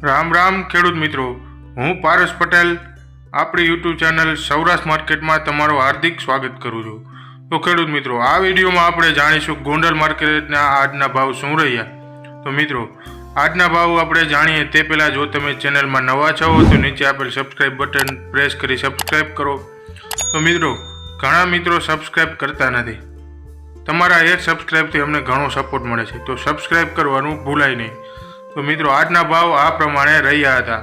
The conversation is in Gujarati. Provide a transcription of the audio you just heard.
રામ રામ ખેડૂત મિત્રો, હું પારસ પટેલ આપણી યુટ્યુબ ચેનલ સૌરાષ્ટ્ર માર્કેટમાં તમારું હાર્દિક સ્વાગત કરું છું. તો ખેડૂત મિત્રો, આ વિડીયોમાં આપણે જાણીશું ગોંડલ માર્કેટના આજના ભાવ શું રહ્યા. તો મિત્રો, આજના ભાવ આપણે જાણીએ તે પહેલાં જો તમે ચેનલમાં નવા છો તો નીચે આપેલ સબસ્ક્રાઈબ બટન પ્રેસ કરી સબસ્ક્રાઈબ કરો. તો મિત્રો, ઘણા મિત્રો સબસ્ક્રાઈબ કરતા નથી. તમારા એક સબસ્ક્રાઈબથી અમને ઘણો સપોર્ટ મળે છે, તો સબસ્ક્રાઈબ કરવાનું ભૂલાય નહીં. તો મિત્રો, આજના ભાવ આ પ્રમાણે રહ્યા હતા.